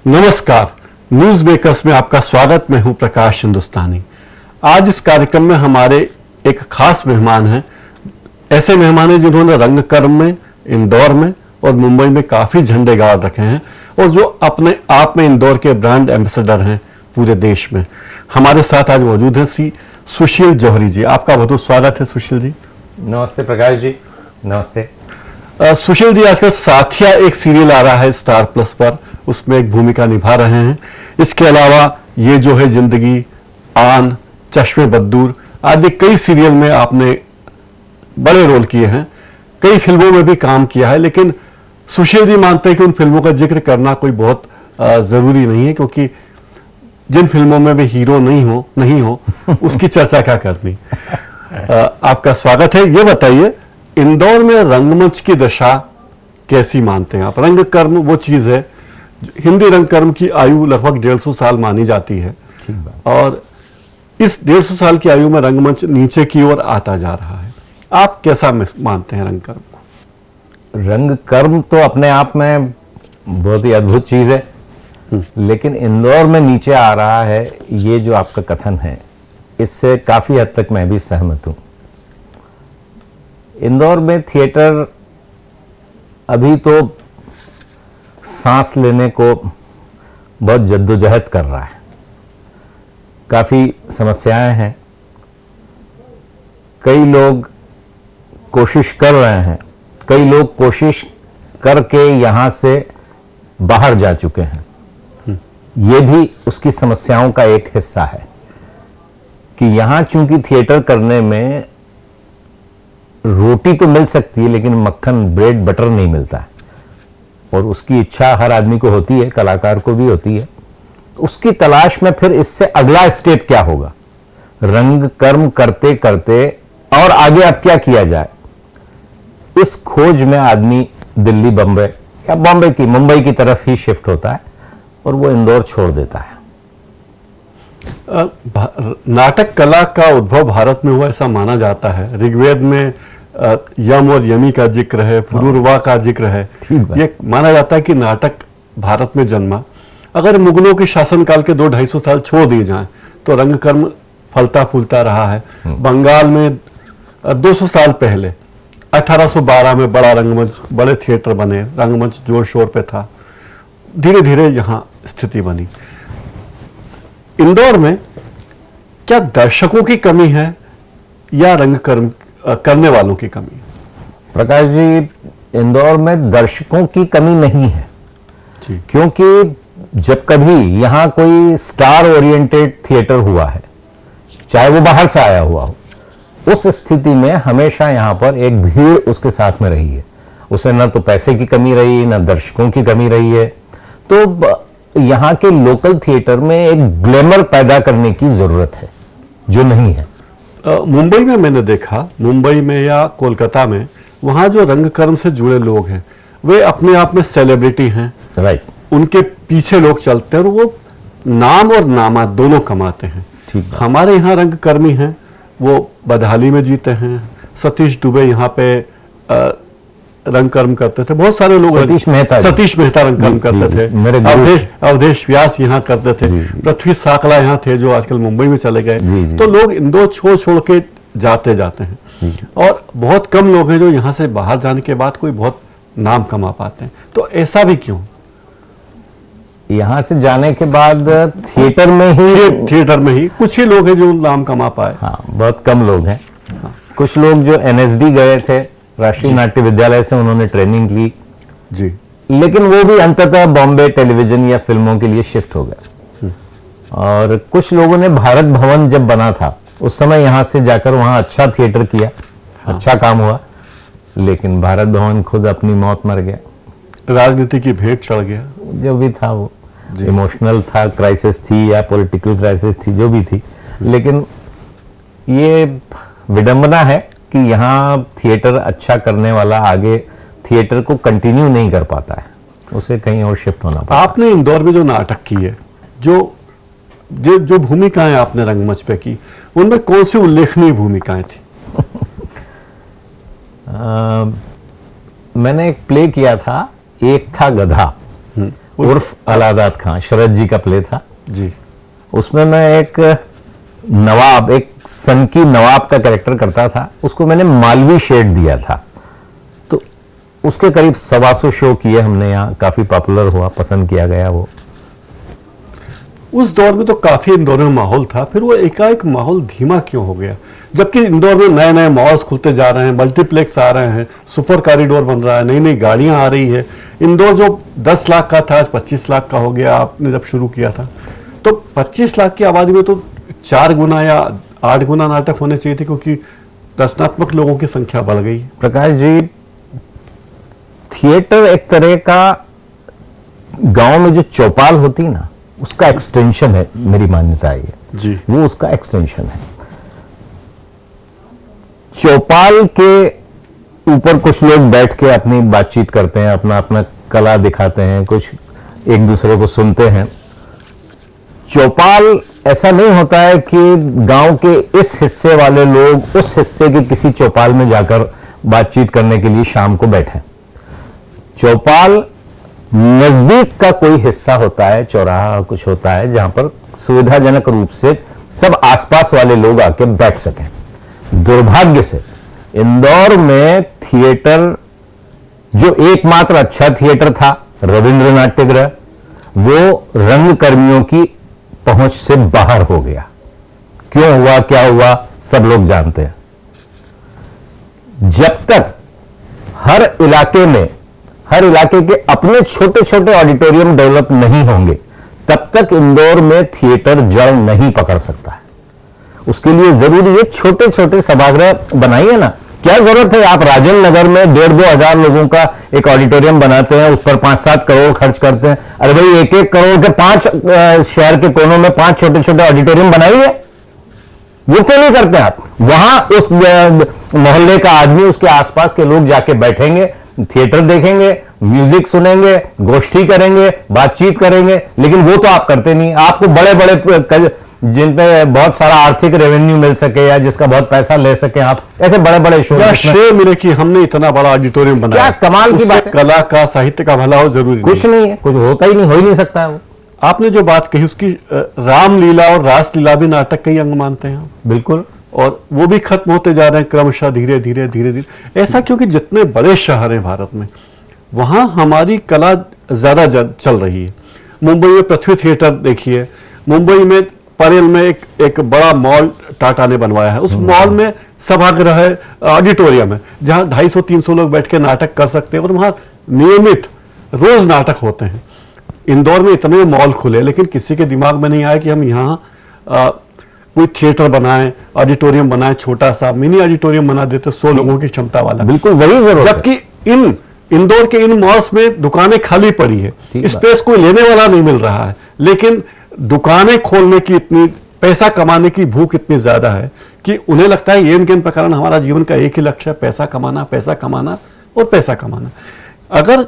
नमस्कार, news makers में आपका स्वागत। मैं हूं प्रकाश हिंदुस्तानी। आज इस कार्यक्रम में हमारे एक खास मेहमान हैं। ऐसे मेहमान हैं जिन्होंने रंगकर्म में, इंदौर में और मुंबई में काफी झंडे गाड़ रखे हैं और जो अपने आप में इंदौर के ब्रांड एम्बेसडर हैं पूरे देश में। हमारे साथ आज मौजूद हैं श्री सुशील जौहरी जी। आपका बहुत स्वागत है सुशील जी। नमस्ते प्रकाश जी। नमस्ते। सुशील जी, आजकल साथिया एक सीरियल आ रहा है स्टार प्लस पर, उसमें एक भूमिका निभा रहे हैं। इसके अलावा ये जो है जिंदगी, आन, चश्मे बद्दूर आदि कई सीरियल में आपने बड़े रोल किए हैं। कई फिल्मों में भी काम किया है, लेकिन सुशील जी मानते हैं कि उन फिल्मों का जिक्र करना कोई बहुत जरूरी नहीं है, क्योंकि जिन फिल्मों में भी हीरो नहीं हो उसकी चर्चा क्या करनी। आपका स्वागत है। ये बताइए, इंदौर में रंगमंच की दशा कैसी मानते हैं आप? रंगकर्म वो चीज है, हिंदी रंगकर्म की आयु लगभग 150 साल मानी जाती है, और इस 150 साल की आयु में रंगमंच नीचे की ओर आता जा रहा है। आप कैसा मानते हैं रंगकर्म को? रंगकर्म तो अपने आप में बहुत ही अद्भुत चीज है, लेकिन इंदौर में नीचे आ रहा है, ये जो आपका कथन है, इससे काफी हद तक मैं भी सहमत हूं। इंदौर में थिएटर अभी तो सांस लेने को बहुत जद्दोजहद कर रहा है। काफी समस्याएं हैं, कई लोग कोशिश कर रहे हैं, कई लोग कोशिश करके यहां से बाहर जा चुके हैं। ये भी उसकी समस्याओं का एक हिस्सा है कि यहां चूंकि थिएटर करने में रोटी तो मिल सकती है, लेकिन मक्खन, ब्रेड, बटर नहीं मिलता है, और उसकी इच्छा हर आदमी को होती है, कलाकार को भी होती है। उसकी तलाश में फिर इससे अगला स्टेप क्या होगा, रंग कर्म करते करते और आगे अब क्या किया जाए, इस खोज में आदमी दिल्ली, बम्बई या बॉम्बे की, मुंबई की तरफ ही शिफ्ट होता है और वो इंदौर छोड़ देता है। नाटक कला का उद्भव भारत में हुआ ऐसा माना जाता है। ऋग्वेद में यम और यमी का जिक्र है, पुरुरवा का जिक्र है। ये माना जाता है कि नाटक भारत में जन्मा। अगर मुगलों के शासनकाल के 200-250 साल छोड़ दिए जाएं तो रंगकर्म फलता फूलता रहा है। बंगाल में 200 साल पहले 1812 में बड़ा रंगमंच, बड़े थिएटर बने, रंगमंच जोर शोर पे था। धीरे धीरे यहां स्थिति बनी। इंदौर में क्या दर्शकों की कमी है या रंगकर्म करने वालों की कमी? प्रकाश जी, इंदौर में दर्शकों की कमी नहीं है, क्योंकि जब कभी यहां कोई स्टार ओरिएंटेड थिएटर हुआ है, चाहे वो बाहर से आया हुआ हो, उस स्थिति में हमेशा यहां पर एक भीड़ उसके साथ में रही है। उसे न तो पैसे की कमी रही, न दर्शकों की कमी रही है। तो यहां के लोकल थिएटर में एक ग्लैमर पैदा करने की जरूरत है, जो नहीं है। मुंबई में मैंने देखा, मुंबई में या कोलकाता में, वहां जो रंगकर्म से जुड़े लोग हैं वे अपने आप में सेलिब्रिटी हैं। राइट। उनके पीछे लोग चलते हैं और वो नाम और नामा दोनों कमाते हैं। हमारे यहाँ रंगकर्मी हैं, वो बदहाली में जीते हैं। सतीश दुबे यहाँ पे रंगकर्म करते थे। बहुत सारे लोग, सतीश मेहता रंगकर्म करते थे। अवधेश व्यास यहाँ करते थे। पृथ्वी साकला यहाँ थे, जो आजकल मुंबई में चले गए। तो लोग इंदौर छोड़ के जाते हैं, और बहुत कम लोग हैं जो यहाँ से बाहर जाने के बाद कोई बहुत नाम कमा पाते हैं। तो ऐसा भी क्यों? यहाँ से जाने के बाद थिएटर में ही कुछ ही लोग हैं जो नाम कमा पाए। हाँ, बहुत कम लोग हैं। हाँ। कुछ लोग जो NSD गए थे, राष्ट्रीय नाट्य विद्यालय से, उन्होंने ट्रेनिंग ली जी, लेकिन वो भी अंततः बॉम्बे टेलीविजन या फिल्मों के लिए शिफ्ट हो गए। और कुछ लोगों ने भारत भवन जब बना था उस समय यहां से जाकर वहां अच्छा थिएटर किया। हाँ। अच्छा काम हुआ, लेकिन भारत भवन खुद अपनी मौत मर गया, राजनीति की भेंट चढ़ गया। जो भी था वो इमोशनल था, क्राइसिस थी या पॉलिटिकल क्राइसिस थी, जो भी थी। लेकिन ये विडंबना है कि यहाँ थिएटर अच्छा करने वाला आगे थिएटर को कंटिन्यू नहीं कर पाता है, उसे कहीं और शिफ्ट होना पड़ता है। आपने इंदौर में जो नाटक की है, जो भूमिकाएं आपने रंगमंच पे की, उनमें कौन सी उल्लेखनीय भूमिकाएं थी? मैंने एक प्ले किया था, एक था गधा। उर्फ अलादात खां, शरद जी का प्ले था जी। उसमें मैं एक नवाब, एक सनकी नवाब का कैरेक्टर करता था। उसको मैंने मालवी शेड दिया था, तो उसके करीब 125 शो किए हमने यहाँ, काफी पॉपुलर हुआ, पसंद किया गया वो। उस दौर में तो काफी इंदौर में माहौल था, फिर वो एकाएक माहौल धीमा क्यों हो गया? जबकि इंदौर में नए नए मॉल्स खुलते जा रहे हैं, मल्टीप्लेक्स आ रहे हैं, सुपर कॉरिडोर बन रहा है, नई नई गाड़ियां आ रही है। इंदौर जो 10 लाख का था आज 25 लाख का हो गया आपने जब शुरू किया था। तो 25 लाख की आबादी में तो 4 गुना या 8 गुना नाटक होने चाहिए थे, क्योंकि रचनात्मक लोगों की संख्या बढ़ गई। प्रकाश जी, थिएटर एक तरह का गांव में जो चौपाल होती ना, उसका एक्सटेंशन है, मेरी मान्यता है ये जी। वो उसका एक्सटेंशन है। चौपाल के ऊपर कुछ लोग बैठ के अपनी बातचीत करते हैं, अपना अपना कला दिखाते हैं, कुछ एक दूसरे को सुनते हैं। चौपाल ऐसा नहीं होता है कि गांव के इस हिस्से वाले लोग उस हिस्से के किसी चौपाल में जाकर बातचीत करने के लिए शाम को बैठे। चौपाल नजदीक का कोई हिस्सा होता है, चौराहा कुछ होता है, जहां पर सुविधाजनक रूप से सब आसपास वाले लोग आके बैठ सकें। दुर्भाग्य से इंदौर में थिएटर, जो एकमात्र अच्छा थिएटर था रविंद्र नाट्यगृह, वो रंगकर्मियों की पहुंच से बाहर हो गया। क्यों हुआ, क्या हुआ, सब लोग जानते हैं। जब तक हर इलाके के अपने छोटे छोटे ऑडिटोरियम डेवलप नहीं होंगे, तब तक इंदौर में थिएटर जड़ नहीं पकड़ सकता है। उसके लिए जरूरी है छोटे छोटे सभागृह बनाइए ना। क्या जरूरत है आप राजेंद्र नगर में 1,500-2 हजार लोगों का एक ऑडिटोरियम बनाते हैं, उस पर 5-7 करोड़ खर्च करते हैं। अरे भाई 1-1 करोड़ के 5 शहर के कोनों में 5 छोटे छोटे ऑडिटोरियम बनाइए। वो क्यों नहीं करते आप? वहां उस मोहल्ले का आदमी, उसके आसपास के लोग जाके बैठेंगे, थिएटर देखेंगे, म्यूजिक सुनेंगे, गोष्ठी करेंगे, बातचीत करेंगे। लेकिन वो तो आप करते नहीं। आपको बड़े बड़े जिन पे बहुत सारा आर्थिक रेवेन्यू मिल सके या जिसका बहुत पैसा ले सके, आप ऐसे बड़े बड़े शो श्रेय मिले कि हमने इतना बड़ा ऑडिटोरियम बनाया। क्या कमाल की बात है। कला का, साहित्य का भला हो जरूरी कुछ नहीं है, कुछ होता ही नहीं, हो ही नहीं सकता है वो। आपने जो बात कही उसकी रामलीला और रासलीला भी नाटक का ही अंग मानते हैं? बिल्कुल। और वो भी खत्म होते जा रहे हैं क्रमशः, धीरे धीरे धीरे धीरे। ऐसा क्योंकि जितने बड़े शहर हैं भारत में, वहां हमारी कला ज्यादा चल रही है। मुंबई में पृथ्वी थिएटर देखिए, मुंबई में परेल में एक बड़ा मॉल टाटा ने बनवाया है। उस मॉल में सभागृह है, ऑडिटोरियम है, जहां 250-300 लोग बैठ के नाटक कर सकते हैं और वहां नियमित रोज नाटक होते हैं। इंदौर में इतने मॉल खुले, लेकिन किसी के दिमाग में नहीं आया कि हम यहाँ कोई थिएटर बनाएं, ऑडिटोरियम बनाएं, छोटा सा मिनी ऑडिटोरियम बना देते 100 लोगों की क्षमता वाला। बिल्कुल वही जरूरत है। जबकि इंदौर के इन मॉल्स में दुकानें खाली पड़ी है, स्पेस कोई लेने वाला नहीं मिल रहा है, लेकिन दुकानें खोलने की इतनी, पैसा कमाने की भूख इतनी ज्यादा है कि उन्हें लगता है येन केन प्रकार हमारा जीवन का एक ही लक्ष्य है, पैसा कमाना, पैसा कमाना और पैसा कमाना। अगर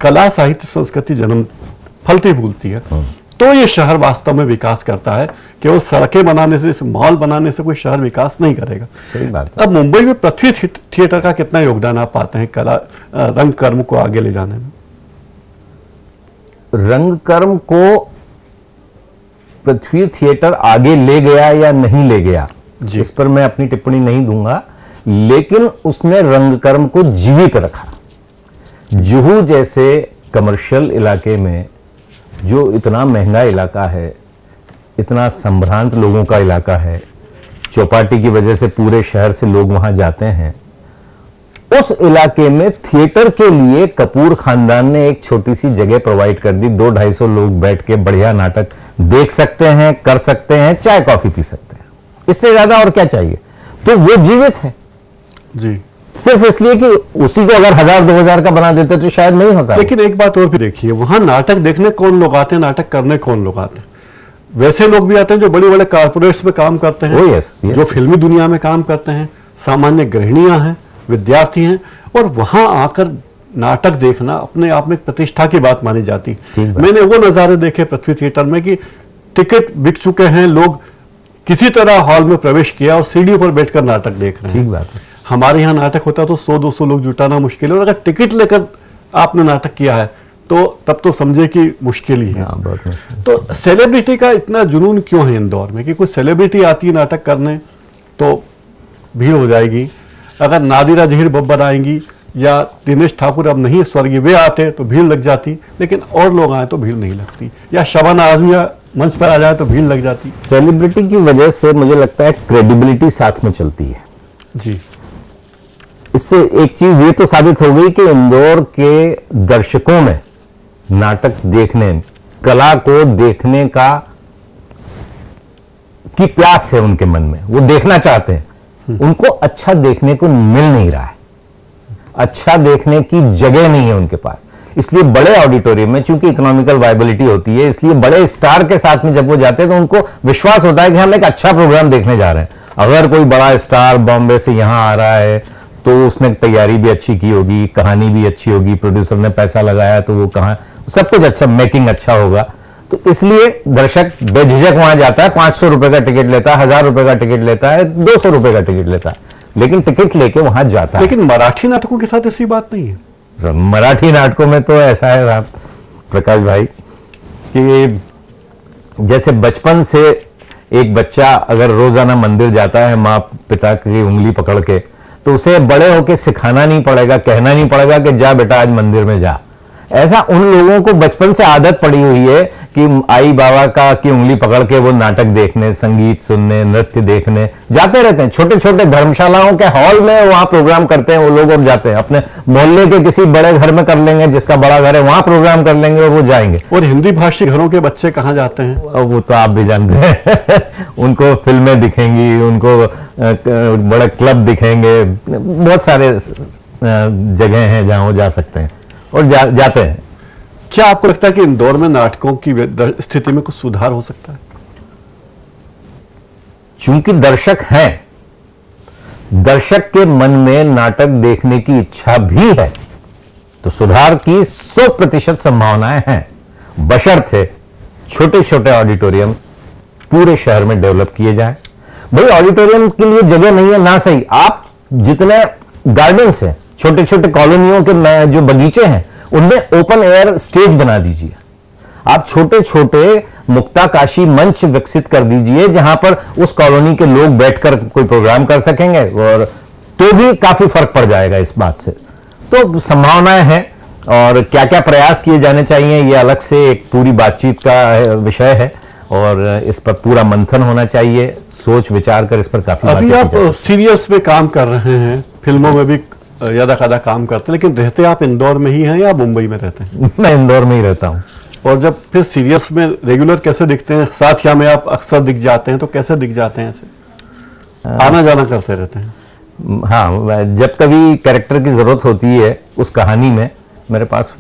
कला, साहित्य, संस्कृति जन्म फलती फूलती है तो ये शहर वास्तव में विकास करता है। केवल सड़कें बनाने से, मॉल बनाने से कोई शहर विकास नहीं करेगा। सही बात है। अब मुंबई में पृथ्वी थिएटर का कितना योगदान आप पाते हैं कला, रंगकर्म को आगे ले जाने में? रंगकर्म को पृथ्वी थिएटर आगे ले गया या नहीं ले गया, इस पर मैं अपनी टिप्पणी नहीं दूंगा, लेकिन उसने रंगकर्म को जीवित रखा। जुहू जैसे कमर्शियल इलाके में, जो इतना महंगा इलाका है, इतना संभ्रांत लोगों का इलाका है, चौपाटी की वजह से पूरे शहर से लोग वहां जाते हैं, उस इलाके में थिएटर के लिए कपूर खानदान ने एक छोटी सी जगह प्रोवाइड कर दी। 200-250 लोग बैठ के बढ़िया नाटक देख सकते हैं, कर सकते हैं, चाय कॉफी पी सकते हैं। इससे ज्यादा और क्या चाहिए? तो वो जीवित है जी। सिर्फ इसलिए कि उसी को अगर 1000-2000 का बना देते तो शायद नहीं होता। लेकिन एक बात और भी देखिए, वहां नाटक देखने कौन लोग आते हैं, नाटक करने कौन लोग आते हैं? वैसे लोग भी आते हैं जो बड़े बड़े कारपोरेट्स में काम करते हैं, जो फिल्मी दुनिया में काम करते हैं, सामान्य गृहिणियां हैं, विद्यार्थी हैं, और वहां आकर नाटक देखना अपने आप में एक प्रतिष्ठा की बात मानी जाती। मैंने वो नजारे देखे पृथ्वी थिएटर में कि टिकट बिक चुके हैं, लोग किसी तरह हॉल में प्रवेश किया और सीढ़ी पर बैठकर नाटक देख रहे हैं। ठीक बात है। हमारे यहाँ नाटक होता तो 100-200 लोग जुटाना मुश्किल है, और अगर टिकट लेकर आपने नाटक किया है तो तब तो समझे कि मुश्किल ही है। हाँ, बहुत मुश्किल। तो सेलिब्रिटी का इतना जुनून क्यों है इंदौर में कि कोई सेलिब्रिटी आती है नाटक करने तो भीड़ हो जाएगी, अगर नादिरा जहीर बब्बर आएंगी या दिनेश ठाकुर अब नहीं स्वर्गीय वे आते तो भीड़ लग जाती, लेकिन और लोग आए तो भीड़ नहीं लगती, या शबाना आजमी मंच पर आ जाए तो भीड़ लग जाती। सेलिब्रिटी की वजह से मुझे लगता है क्रेडिबिलिटी साथ में चलती है जी। इससे एक चीज ये तो साबित हो गई कि इंदौर के दर्शकों में नाटक देखने, कला को देखने की प्यास है उनके मन में, वो देखना चाहते हैं, उनको अच्छा देखने को मिल नहीं रहा है, अच्छा देखने की जगह नहीं है उनके पास। इसलिए बड़े ऑडिटोरियम में, चूंकि इकोनॉमिकल वायबिलिटी होती है, इसलिए बड़े स्टार के साथ में जब वो जाते हैं तो उनको विश्वास होता है कि हम एक अच्छा प्रोग्राम देखने जा रहे हैं। अगर कोई बड़ा स्टार बॉम्बे से यहां आ रहा है तो उसने तैयारी भी अच्छी की होगी, कहानी भी अच्छी होगी, प्रोड्यूसर ने पैसा लगाया तो वो कहां सब कुछ अच्छा, मेकिंग अच्छा होगा, तो इसलिए दर्शक बेझिझक वहां जाता है। 500 रुपए का टिकट लेता है, 1000 रुपए का टिकट लेता है, 200 रुपए का टिकट लेता है, लेकिन टिकट लेके वहां जाता है। लेकिन मराठी नाटकों के साथ ऐसी बात नहीं है। मराठी नाटकों में तो ऐसा है साहब प्रकाश भाई कि जैसे बचपन से एक बच्चा अगर रोजाना मंदिर जाता है माँ पिता की उंगली पकड़ के, तो उसे बड़े होके सिखाना नहीं पड़ेगा, कहना नहीं पड़ेगा कि जा बेटा आज मंदिर में जा। ऐसा उन लोगों को बचपन से आदत पड़ी हुई है कि आई बाबा का की उंगली पकड़ के वो नाटक देखने, संगीत सुनने, नृत्य देखने जाते रहते हैं। छोटे छोटे धर्मशालाओं के हॉल में वहां प्रोग्राम करते हैं वो लोग और जाते हैं। अपने मोहल्ले के किसी बड़े घर में कर लेंगे, जिसका बड़ा घर है वहां प्रोग्राम कर लेंगे और वो जाएंगे। और हिंदी भाषी घरों के बच्चे कहाँ जाते हैं? वो तो आप भी जानते हैं उनको फिल्में दिखेंगी, उनको बड़े क्लब दिखेंगे, बहुत सारे जगह हैं जहां वो जा सकते हैं और जाते हैं। क्या आपको लगता है कि इंदौर में नाटकों की स्थिति में कुछ सुधार हो सकता है? चूंकि दर्शक हैं, दर्शक के मन में नाटक देखने की इच्छा भी है, तो सुधार की 100% संभावनाएं हैं, बशर्ते छोटे छोटे ऑडिटोरियम पूरे शहर में डेवलप किए जाए। भाई ऑडिटोरियम के लिए जगह नहीं है ना, सही, आप जितने गार्डन्स हैं, छोटे छोटे कॉलोनियों के जो बगीचे हैं, उनमें ओपन एयर स्टेज बना दीजिए। आप छोटे छोटे मुक्ताकाशी मंच विकसित कर दीजिए जहां पर उस कॉलोनी के लोग बैठकर कोई प्रोग्राम कर सकेंगे, और तो भी काफी फर्क पड़ जाएगा इस बात से। तो संभावनाएं हैं, और क्या क्या प्रयास किए जाने चाहिए ये अलग से एक पूरी बातचीत का विषय है, और इस पर पूरा मंथन होना चाहिए, सोच विचार कर इस पर काफी। अभी आप सीरियल्स में काम कर रहे हैं, फिल्मों में भी यादा कादा काम करते हैं, लेकिन रहते आप इंदौर में ही हैं या मुंबई में रहते हैं? मैं इंदौर में ही रहता हूं। और जब फिर सीरियल्स में रेगुलर कैसे दिखते हैं? साथिया में आप अक्सर दिख जाते हैं, तो कैसे दिख जाते हैं? ऐसे आना जाना करते रहते हैं? हाँ, जब कभी कैरेक्टर की जरूरत होती है उस कहानी में, मेरे पास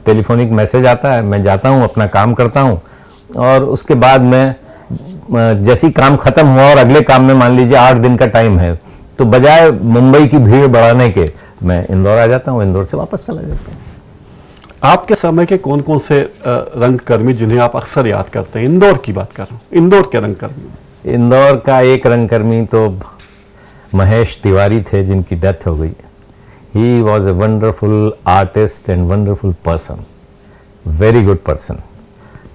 टेलीफोनिक मैसेज आता है, मैं जाता हूँ, अपना काम करता हूँ, और उसके बाद मैं जैसे ही काम खत्म हुआ और अगले काम में मान लीजिए 8 दिन का टाइम है, तो बजाय मुंबई की भीड़ बढ़ाने के मैं इंदौर आ जाता हूँ, इंदौर से वापस चला जाता हूँ। आपके समय के कौन कौन से रंगकर्मी जिन्हें आप अक्सर याद करते हैं? इंदौर की बात कर रहा हूँ, इंदौर के रंगकर्मी। इंदौर का एक रंगकर्मी तो महेश तिवारी थे, जिनकी डेथ हो गई। He was a wonderful artist and wonderful person, very good person.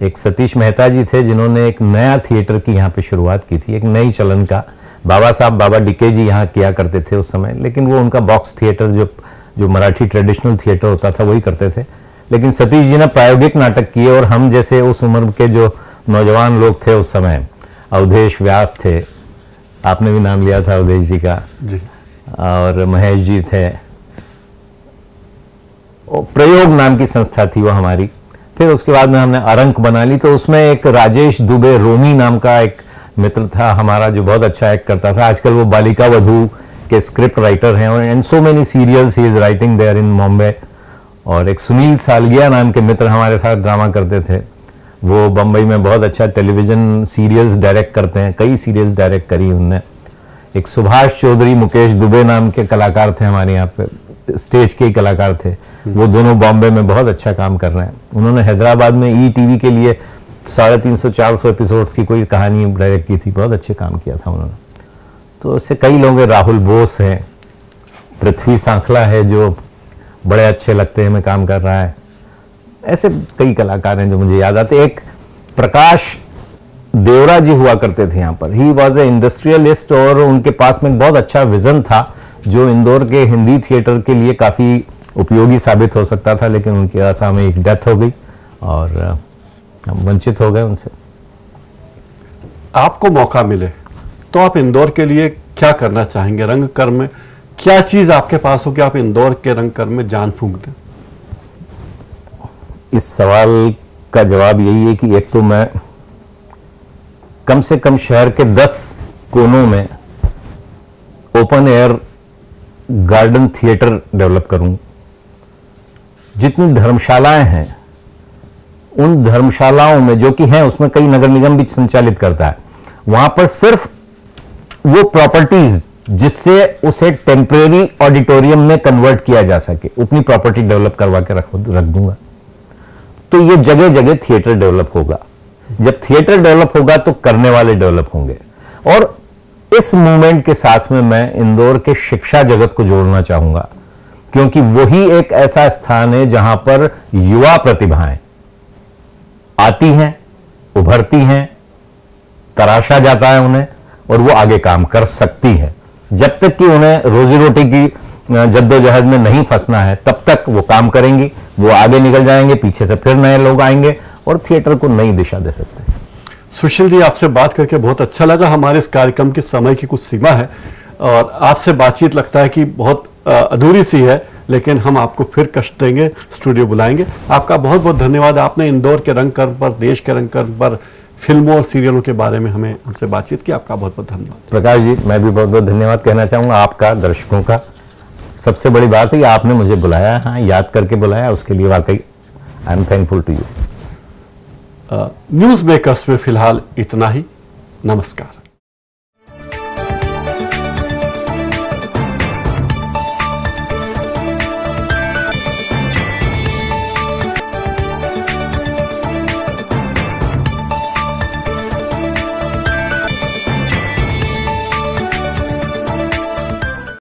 एक सतीश मेहता जी थे, जिन्होंने एक नया थिएटर की यहाँ पे शुरुआत की थी, एक नई चलन का। बाबा साहब, बाबा डीके जी यहाँ किया करते थे उस समय, लेकिन वो उनका बॉक्स थिएटर जो मराठी ट्रेडिशनल थिएटर होता था वही करते थे। लेकिन सतीश जी ने प्रायोगिक नाटक किए, और हम जैसे उस उम्र के जो नौजवान लोग थे उस समय, अवधेश व्यास थे, आपने भी नाम लिया था अवधेश जी का जी, और महेश जी थे। प्रयोग नाम की संस्था थी वो हमारी। फिर उसके बाद में हमने अरंक बना ली, तो उसमें एक राजेश दुबे रोमी नाम का एक मित्र था हमारा, जो बहुत अच्छा एक्ट करता था। आजकल वो बालिका वधू के स्क्रिप्ट राइटर हैं, और and so many serials he is writing there in Bombay. और एक सुनील सालगिया नाम के मित्र हमारे साथ ड्रामा करते थे, वो बम्बई में बहुत अच्छा टेलीविजन सीरियल्स डायरेक्ट करते हैं, कई सीरियल्स डायरेक्ट करी उनने। एक सुभाष चौधरी, मुकेश दुबे नाम के कलाकार थे हमारे यहाँ पे, स्टेज के ही कलाकार थे, वो दोनों बॉम्बे में बहुत अच्छा काम कर रहे हैं। उन्होंने हैदराबाद में ईटीवी के लिए 350-400 एपिसोड्स की कोई कहानी डायरेक्ट की थी, बहुत अच्छे काम किया था उन्होंने। तो इससे कई लोग हैं, राहुल बोस हैं, पृथ्वी सांखला है जो बड़े अच्छे लगते हैं में काम कर रहा है। ऐसे कई कलाकार हैं जो मुझे याद आते। एक प्रकाश देवरा जी हुआ करते थे यहाँ पर, ही वॉज ए इंडस्ट्रियलिस्ट, और उनके पास में बहुत अच्छा विजन था जो इंदौर के हिंदी थिएटर के लिए काफ़ी उपयोगी साबित हो सकता था, लेकिन उनकी असामयिक डेथ हो गई और हम वंचित हो गए उनसे। आपको मौका मिले तो आप इंदौर के लिए क्या करना चाहेंगे? रंगकर्म में क्या चीज आपके पास हो कि आप इंदौर के रंगकर्म में जान फूंक दें? इस सवाल का जवाब यही है कि एक तो मैं कम से कम शहर के 10 कोनों में open air garden theatre develop करूं। जितनी धर्मशालाएं हैं, उन धर्मशालाओं में जो कि हैं, उसमें कई नगर निगम भी संचालित करता है, वहां पर सिर्फ वो प्रॉपर्टीज जिससे उसे टेम्परेरी ऑडिटोरियम में कन्वर्ट किया जा सके, उतनी प्रॉपर्टी डेवलप करवा के रख दूंगा। तो ये जगह जगह थिएटर डेवलप होगा। जब थिएटर डेवलप होगा तो करने वाले डेवलप होंगे। और इस मूवमेंट के साथ में मैं इंदौर के शिक्षा जगत को जोड़ना चाहूंगा, क्योंकि वही एक ऐसा स्थान है जहां पर युवा प्रतिभाएं आती हैं, उभरती हैं, तराशा जाता है उन्हें, और वो आगे काम कर सकती है। जब तक कि उन्हें रोजी रोटी की जद्दोजहद में नहीं फंसना है, तब तक वो काम करेंगी, वो आगे निकल जाएंगे, पीछे से फिर नए लोग आएंगे और थिएटर को नई दिशा दे सकते हैं। सुशील जी, आपसे बात करके बहुत अच्छा लगा। हमारे इस कार्यक्रम की समय की कुछ सीमा है और आपसे बातचीत लगता है कि बहुत अधूरी सी है, लेकिन हम आपको फिर कष्ट देंगे, स्टूडियो बुलाएंगे। आपका बहुत बहुत धन्यवाद। आपने इंदौर के रंगकर्म पर, देश के रंगकर्म पर, फिल्मों और सीरियलों के बारे में हमसे बातचीत की। आपका बहुत बहुत धन्यवाद। प्रकाश जी, मैं भी बहुत बहुत धन्यवाद कहना चाहूंगा आपका, दर्शकों का। सबसे बड़ी बात है कि आपने मुझे बुलाया, हाँ, याद करके बुलाया, उसके लिए वाकई I am thankful to you. News makers में फिलहाल इतना ही। नमस्कार।